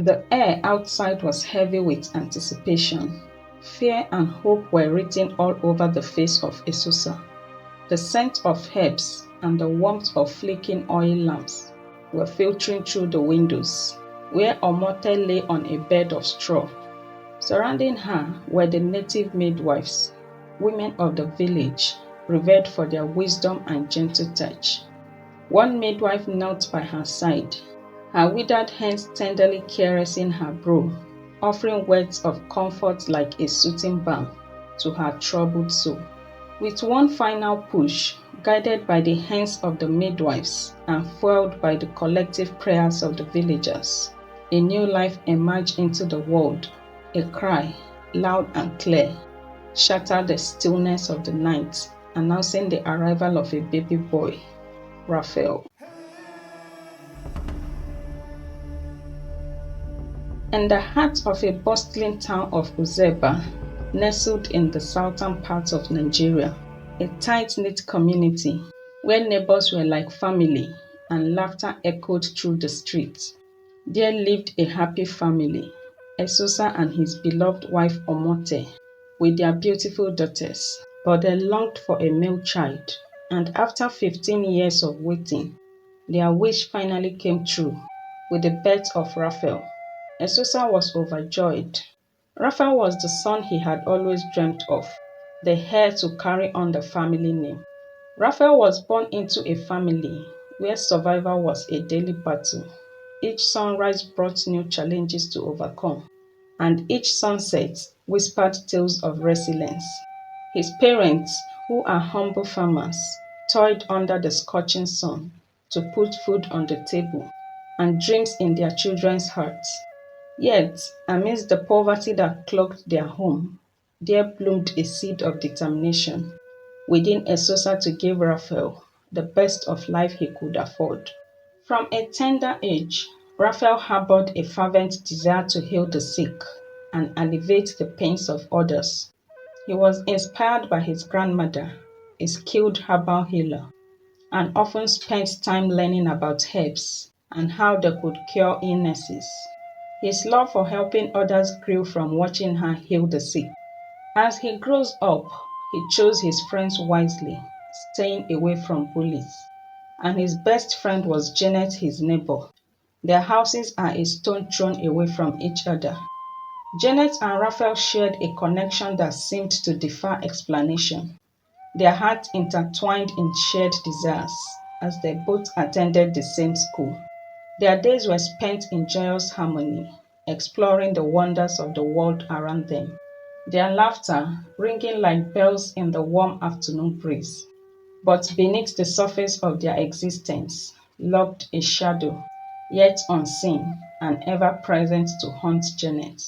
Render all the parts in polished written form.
The air outside was heavy with anticipation. Fear and hope were written all over the face of Esusa. The scent of herbs and the warmth of flickering oil lamps were filtering through the windows, where Omote lay on a bed of straw. Surrounding her were the native midwives, women of the village, revered for their wisdom and gentle touch. One midwife knelt by her side, her withered hands tenderly caressing her brow, offering words of comfort like a soothing balm to her troubled soul. With one final push, guided by the hands of the midwives and fueled by the collective prayers of the villagers, a new life emerged into the world. A cry, loud and clear, shattered the stillness of the night, announcing the arrival of a baby boy, Raphael. In the heart of a bustling town of Uzeba, nestled in the southern part of Nigeria, a tight-knit community where neighbors were like family and laughter echoed through the streets, there lived a happy family, Esusa and his beloved wife Omote, with their beautiful daughters. But they longed for a male child, and after 15 years of waiting, their wish finally came true with the birth of Raphael. Esusa was overjoyed. Raphael was the son he had always dreamt of, the heir to carry on the family name. Raphael was born into a family where survival was a daily battle. Each sunrise brought new challenges to overcome, and each sunset whispered tales of resilience. His parents, who are humble farmers, toiled under the scorching sun to put food on the table and dreams in their children's hearts. Yet, amidst the poverty that clogged their home, there bloomed a seed of determination within Esusa to give Raphael the best of life he could afford. From a tender age, Raphael harbored a fervent desire to heal the sick and alleviate the pains of others. He was inspired by his grandmother, a skilled herbal healer, and often spent time learning about herbs and how they could cure illnesses. His love for helping others grew from watching her heal the sick. As he grows up, he chose his friends wisely, staying away from bullies. And his best friend was Janet, his neighbor. Their houses are a stone thrown away from each other. Janet and Raphael shared a connection that seemed to defy explanation. Their hearts intertwined in shared desires as they both attended the same school. Their days were spent in joyous harmony, exploring the wonders of the world around them. Their laughter ringing like bells in the warm afternoon breeze. But beneath the surface of their existence lurked a shadow, yet unseen and ever present to haunt Janet.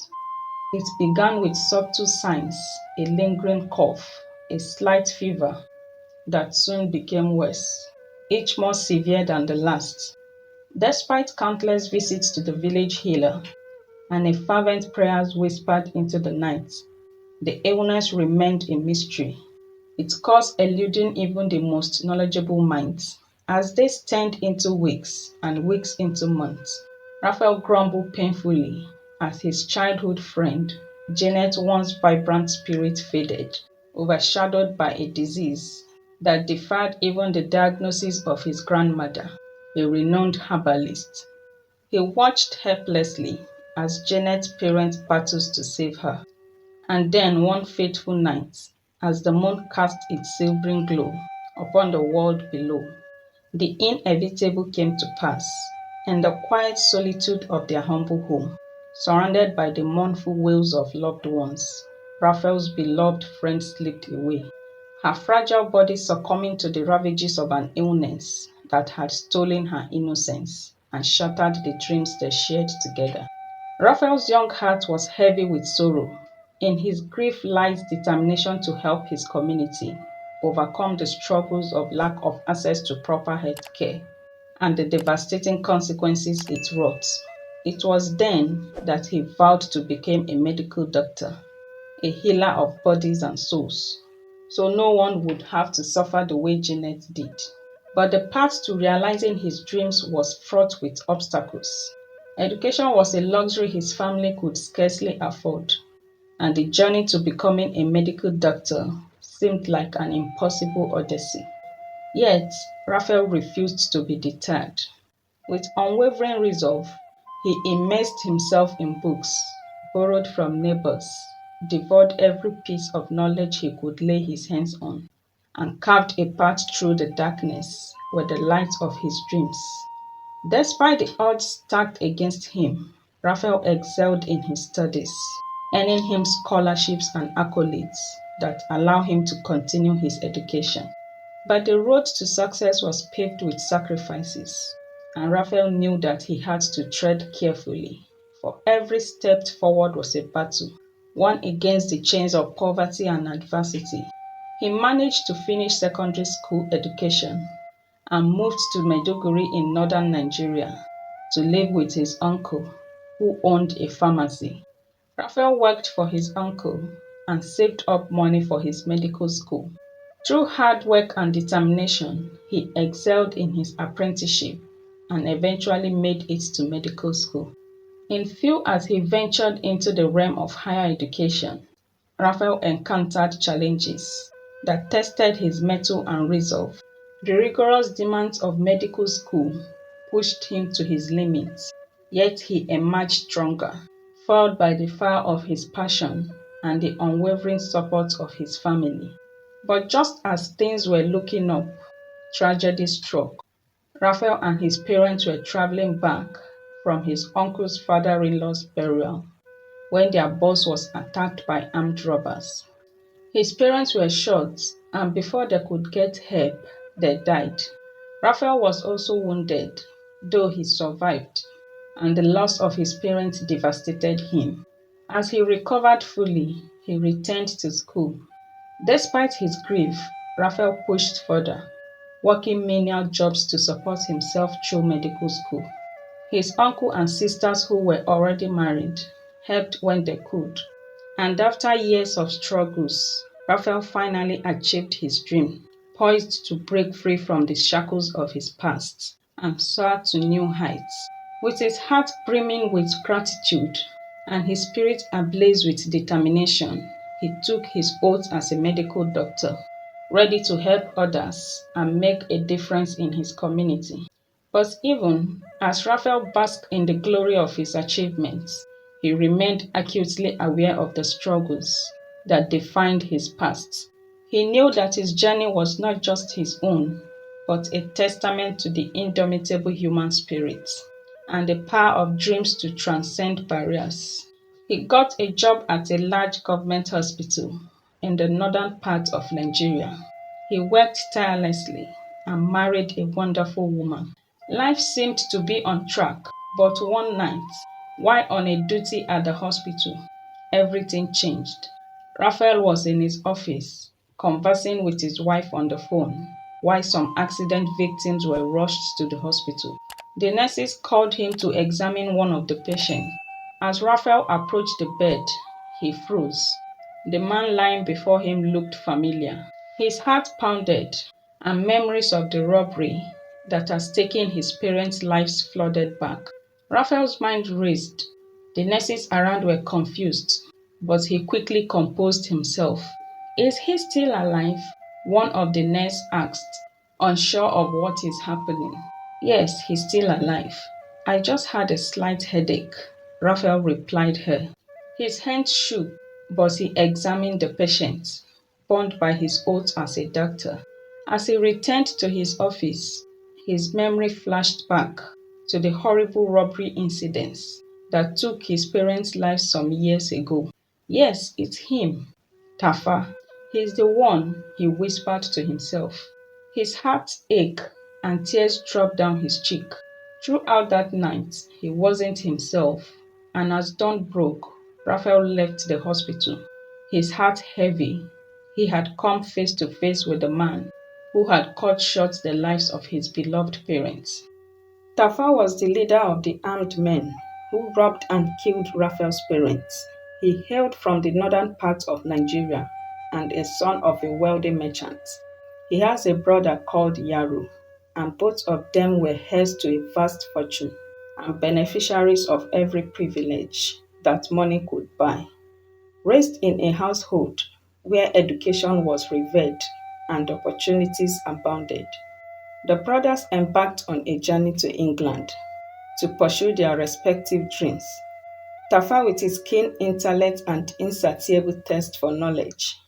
It began with subtle signs, a lingering cough, a slight fever that soon became worse, each more severe than the last. Despite countless visits to the village healer and a fervent prayers whispered into the night, the illness remained a mystery, its cause eluding even the most knowledgeable minds. As days turned into weeks and weeks into months, Raphael grumbled painfully as his childhood friend, Janet's once vibrant spirit faded, overshadowed by a disease that defied even the diagnosis of his grandmother, a renowned herbalist. He watched helplessly as Janet's parents battled to save her. And then one fateful night, as the moon cast its silvering glow upon the world below, the inevitable came to pass. In the quiet solitude of their humble home, surrounded by the mournful wails of loved ones, Raphael's beloved friend slipped away, her fragile body succumbing to the ravages of an illness that had stolen her innocence and shattered the dreams they shared together. Raphael's young heart was heavy with sorrow. In his grief lies determination to help his community overcome the struggles of lack of access to proper health care and the devastating consequences it wrought. It was then that he vowed to become a medical doctor, a healer of bodies and souls, so no one would have to suffer the way Janet did. But the path to realizing his dreams was fraught with obstacles. Education was a luxury his family could scarcely afford, and the journey to becoming a medical doctor seemed like an impossible odyssey. Yet, Raphael refused to be deterred. With unwavering resolve, he immersed himself in books, borrowed from neighbors, devoured every piece of knowledge he could lay his hands on, and carved a path through the darkness with the light of his dreams. Despite the odds stacked against him, Raphael excelled in his studies, earning him scholarships and accolades that allow him to continue his education. But the road to success was paved with sacrifices, and Raphael knew that he had to tread carefully, for every step forward was a battle, one against the chains of poverty and adversity. He managed to finish secondary school education and moved to Maiduguri in northern Nigeria to live with his uncle, who owned a pharmacy. Raphael worked for his uncle and saved up money for his medical school. Through hard work and determination, he excelled in his apprenticeship and eventually made it to medical school. In few as he ventured into the realm of higher education, Raphael encountered challenges that tested his mettle and resolve. The rigorous demands of medical school pushed him to his limits, yet he emerged stronger, fueled by the fire of his passion and the unwavering support of his family. But just as things were looking up, tragedy struck. Raphael and his parents were traveling back from his uncle's father-in-law's burial when their bus was attacked by armed robbers. His parents were shot, and before they could get help, they died. Raphael was also wounded, though he survived, and the loss of his parents devastated him. As he recovered fully, he returned to school. Despite his grief, Raphael pushed further, working menial jobs to support himself through medical school. His uncle and sisters, who were already married, helped when they could. And after years of struggles, Raphael finally achieved his dream, poised to break free from the shackles of his past and soar to new heights. With his heart brimming with gratitude and his spirit ablaze with determination, he took his oath as a medical doctor, ready to help others and make a difference in his community. But even as Raphael basked in the glory of his achievements, he remained acutely aware of the struggles that defined his past. He knew that his journey was not just his own, but a testament to the indomitable human spirit and the power of dreams to transcend barriers. He got a job at a large government hospital in the northern part of Nigeria. He worked tirelessly and married a wonderful woman. Life seemed to be on track, but one night, while on a duty at the hospital, everything changed. Raphael was in his office, conversing with his wife on the phone, while some accident victims were rushed to the hospital. The nurses called him to examine one of the patients. As Raphael approached the bed, he froze. The man lying before him looked familiar. His heart pounded, and memories of the robbery that has taken his parents' lives flooded back. Raphael's mind raced. The nurses around were confused, but he quickly composed himself. Is he still alive? One of the nurses asked, unsure of what is happening. Yes, he's still alive. I just had a slight headache, Raphael replied her. His hands shook, but he examined the patient, bound by his oath as a doctor. As he returned to his office, his memory flashed back to the horrible robbery incidents that took his parents' lives some years ago. Yes, it's him, Tafa. He's the one, he whispered to himself. His heart ached and tears dropped down his cheek. Throughout that night, he wasn't himself, and as dawn broke, Raphael left the hospital, his heart heavy. He had come face to face with the man who had cut short the lives of his beloved parents. Tafa was the leader of the armed men who robbed and killed Raphael's parents. He hailed from the northern part of Nigeria and a son of a wealthy merchant. He has a brother called Yaru, and both of them were heirs to a vast fortune. and beneficiaries of every privilege that money could buy. Raised in a household where education was revered and opportunities abounded, the brothers embarked on a journey to England to pursue their respective dreams. Tafa, with his keen intellect and insatiable thirst for knowledge,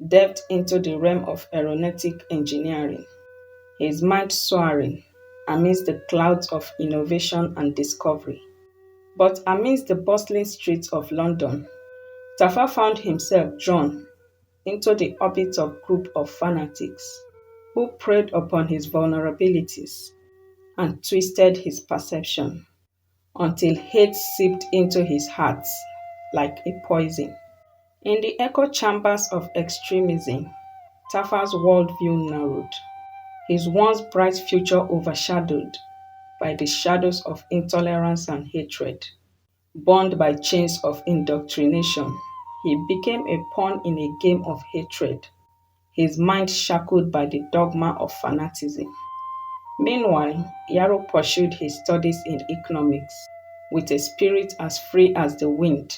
delved into the realm of aeronautic engineering, his mind soaring amidst the clouds of innovation and discovery. But amidst the bustling streets of London, Tafa found himself drawn into the orbit of a group of fanatics who preyed upon his vulnerabilities and twisted his perception until hate seeped into his heart like a poison. In the echo chambers of extremism, Tafa's worldview narrowed, his once bright future overshadowed by the shadows of intolerance and hatred. Bound by chains of indoctrination, he became a pawn in a game of hatred, his mind shackled by the dogma of fanaticism. Meanwhile, Yaro pursued his studies in economics with a spirit as free as the wind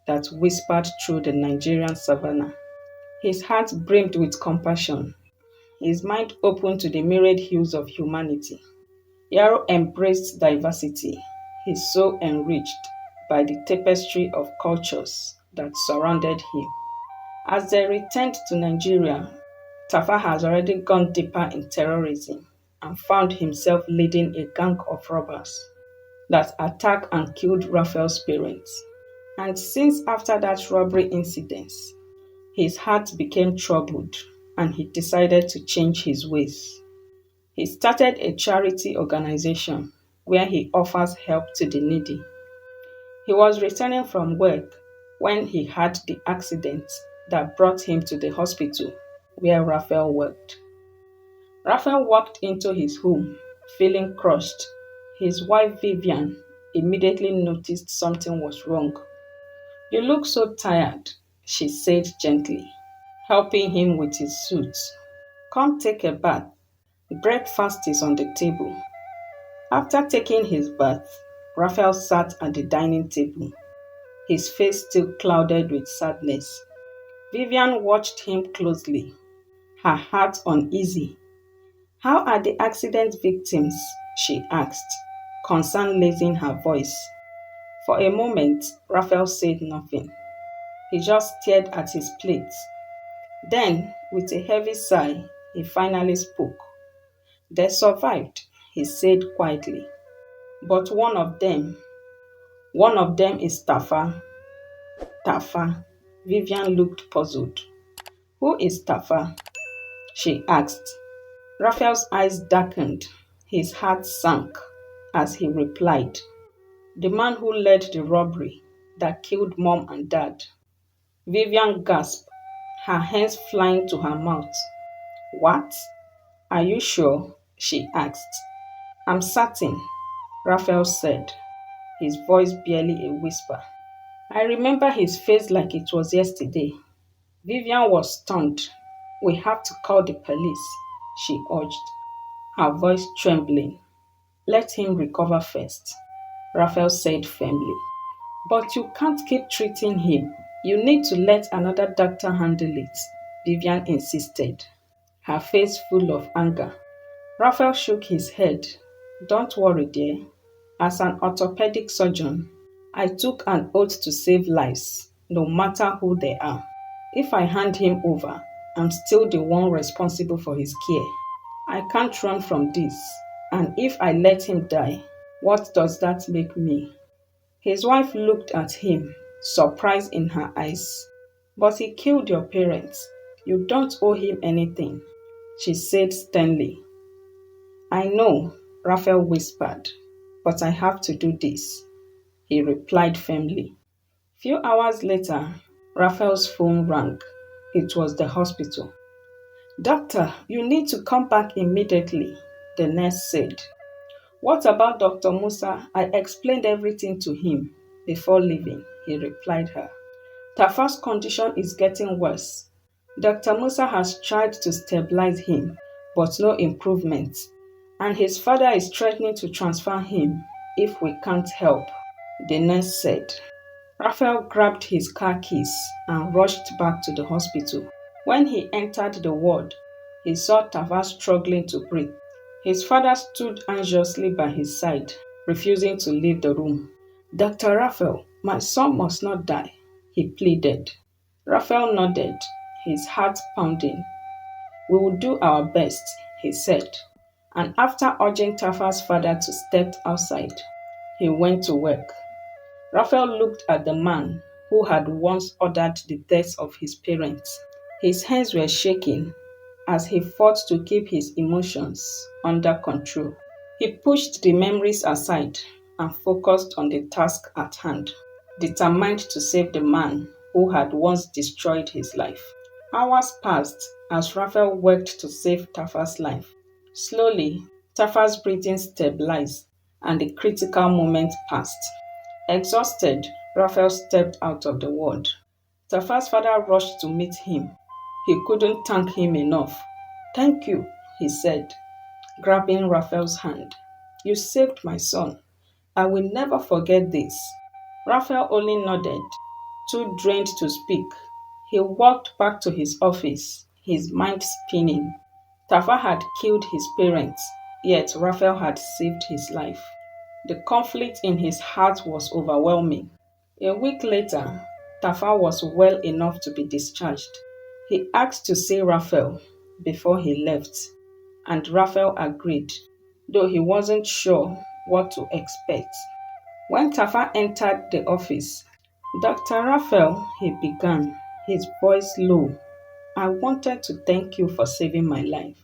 that whispered through the Nigerian savannah. His heart brimmed with compassion, his mind open to the myriad hues of humanity. Yaro embraced diversity, his soul enriched by the tapestry of cultures that surrounded him. As they returned to Nigeria, Tafa has already gone deeper in terrorism and found himself leading a gang of robbers that attacked and killed Raphael's parents. And since after that robbery incident, his heart became troubled and he decided to change his ways. He started a charity organization where he offers help to the needy. He was returning from work when he had the accident that brought him to the hospital where Raphael worked. Raphael walked into his home feeling crushed. His wife Vivian immediately noticed something was wrong. "You look so tired," she said gently, helping him with his suit. "Come take a bath. Breakfast is on the table." After taking his bath, Raphael sat at the dining table, his face still clouded with sadness. Vivian watched him closely, her heart uneasy. "How are the accident victims?" she asked, concern lacing her voice. For a moment, Raphael said nothing. He just stared at his plate. Then, with a heavy sigh, he finally spoke. "They survived," he said quietly. "But one of them is Tafa." "Tafa?" Vivian looked puzzled. "Who is Tafa?" she asked. Raphael's eyes darkened. His heart sank as he replied, "The man who led the robbery that killed Mom and Dad." Vivian gasped, her hands flying to her mouth. "What? Are you sure?" she asked. "I'm certain," Raphael said, his voice barely a whisper. "I remember his face like it was yesterday." Vivian was stunned. "We have to call the police," she urged, her voice trembling. "Let him recover first," Raphael said firmly. "But you can't keep treating him. You need to let another doctor handle it," Vivian insisted, her face full of anger. Raphael shook his head. "Don't worry, dear. As an orthopedic surgeon, I took an oath to save lives, no matter who they are. If I hand him over, I'm still the one responsible for his care. I can't run from this. And if I let him die, what does that make me?" His wife looked at him, surprise in her eyes. "But he killed your parents. You don't owe him anything," she said sternly. "I know," Raphael whispered, "but I have to do this," he replied firmly. Few hours later, Raphael's phone rang. It was the hospital. "Doctor, you need to come back immediately," the nurse said. "What about Dr. Musa? I explained everything to him before leaving," he replied her. "Tafa's condition is getting worse. Dr. Musa has tried to stabilize him, but no improvement, and his father is threatening to transfer him." if we can't help, the nurse said. Raphael grabbed his car keys and rushed back to the hospital. When he entered the ward, he saw Tafa struggling to breathe. His father stood anxiously by his side, refusing to leave the room. Dr. Raphael, my son must not die, he pleaded. Raphael nodded, his heart pounding. We will do our best, he said. And after urging Tafa's father to step outside, he went to work. Raphael looked at the man who had once ordered the death of his parents. His hands were shaking as he fought to keep his emotions under control. He pushed the memories aside and focused on the task at hand, determined to save the man who had once destroyed his life. Hours passed as Raphael worked to save Tafa's life. Slowly, Tafa's breathing stabilized and the critical moment passed. Exhausted, Raphael stepped out of the ward. Tafa's father rushed to meet him. He couldn't thank him enough. Thank you, he said, grabbing Raphael's hand. You saved my son. I will never forget this. Raphael only nodded, too drained to speak. He walked back to his office, his mind spinning. Tafa had killed his parents, yet Raphael had saved his life. The conflict in his heart was overwhelming. A week later, Tafa was well enough to be discharged. He asked to see Raphael before he left, and Raphael agreed, though he wasn't sure what to expect. When Tafa entered the office, Dr. Raphael, he began, his voice low. I wanted to thank you for saving my life.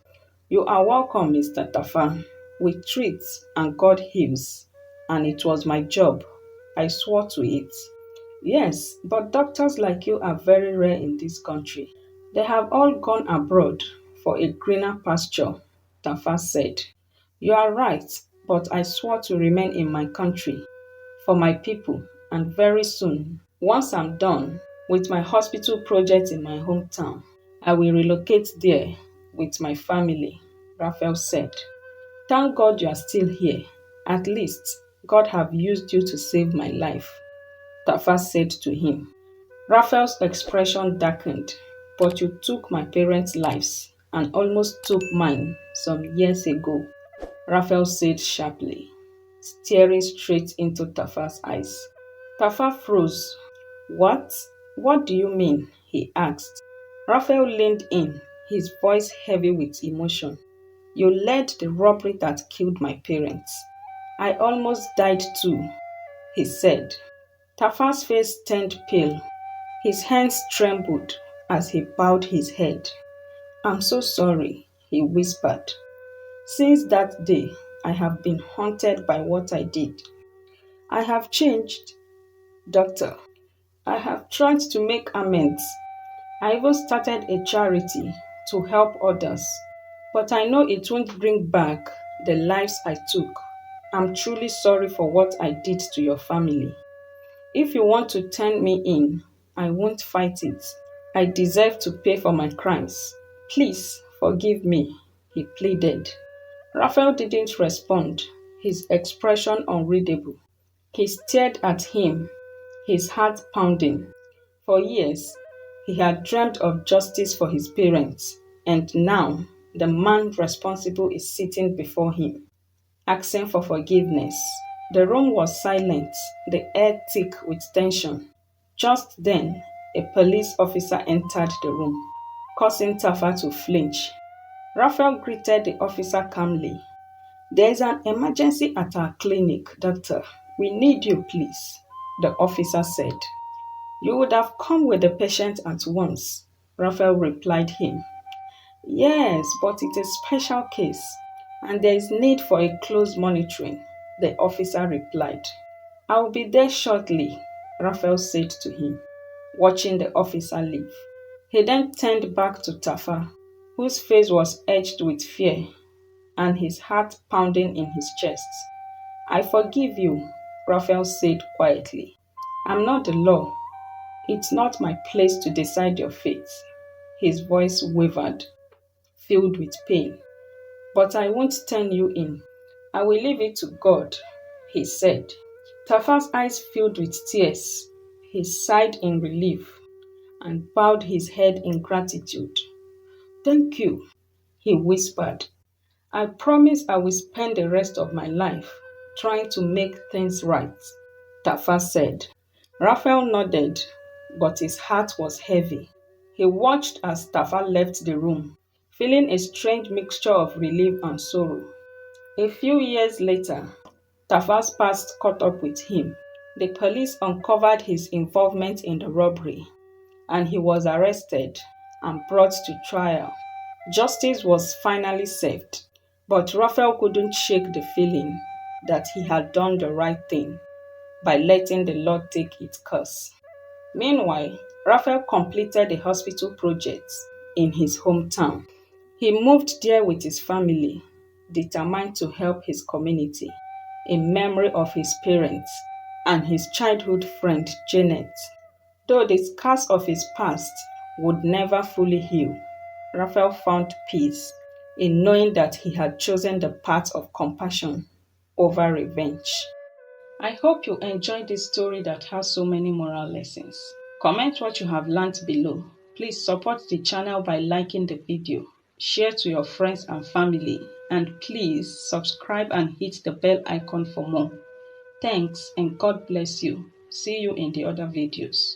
You are welcome, Mr. Tafa. We treat and God heals, and it was my job. I swore to it. Yes, but doctors like you are very rare in this country. They have all gone abroad for a greener pasture, Tafa said. You are right, but I swore to remain in my country for my people, and very soon, once I'm done with my hospital project in my hometown, I will relocate there with my family, Raphael said. Thank God you are still here. At least, God have used you to save my life, Tafa said to him. Raphael's expression darkened. But you took my parents' lives and almost took mine some years ago, Raphael said sharply, staring straight into Tafa's eyes. Tafa froze. What? What do you mean? He asked. Raphael leaned in, his voice heavy with emotion. You led the robbery that killed my parents. I almost died too, he said. Tafa's face turned pale. His hands trembled as he bowed his head. I'm so sorry, he whispered. Since that day, I have been haunted by what I did. I have changed, doctor. I have tried to make amends. I even started a charity to help others. But I know it won't bring back the lives I took. I'm truly sorry for what I did to your family. If you want to turn me in, I won't fight it. I deserve to pay for my crimes. Please forgive me, he pleaded. Raphael didn't respond, his expression unreadable. He stared at him, his heart pounding. For years, he had dreamed of justice for his parents, and now the man responsible is sitting before him, asking for forgiveness. The room was silent, the air thick with tension. Just then, a police officer entered the room, causing Tafa to flinch. Raphael greeted the officer calmly. There is an emergency at our clinic, doctor. We need you, please, the officer said. You would have come with the patient at once, Raphael replied him. Yes, but it's a special case, and there is need for a close monitoring, the officer replied. I will be there shortly, Raphael said to him, watching the officer leave. He then turned back to Tafa, whose face was edged with fear and his heart pounding in his chest. I forgive you, Raphael said quietly. I'm not the law. It's not my place to decide your fate. His voice wavered, filled with pain. But I won't turn you in. I will leave it to God, he said. Tafa's eyes filled with tears. He sighed in relief and bowed his head in gratitude. "Thank you," he whispered. "I promise I will spend the rest of my life trying to make things right," Tafa said. Raphael nodded, but his heart was heavy. He watched as Tafa left the room, feeling a strange mixture of relief and sorrow. A few years later, Tafa's past caught up with him. The police uncovered his involvement in the robbery, and he was arrested and brought to trial. Justice was finally served, but Raphael couldn't shake the feeling that he had done the right thing by letting the law take its course. Meanwhile, Raphael completed a hospital project in his hometown. He moved there with his family, determined to help his community, in memory of his parents and his childhood friend Janet. Though the scars of his past would never fully heal, Raphael found peace in knowing that he had chosen the path of compassion over revenge. I hope you enjoyed this story that has so many moral lessons. Comment what you have learned below. Please support the channel by liking the video, share to your friends and family, and please subscribe and hit the bell icon for more. Thanks and God bless you. See you in the other videos.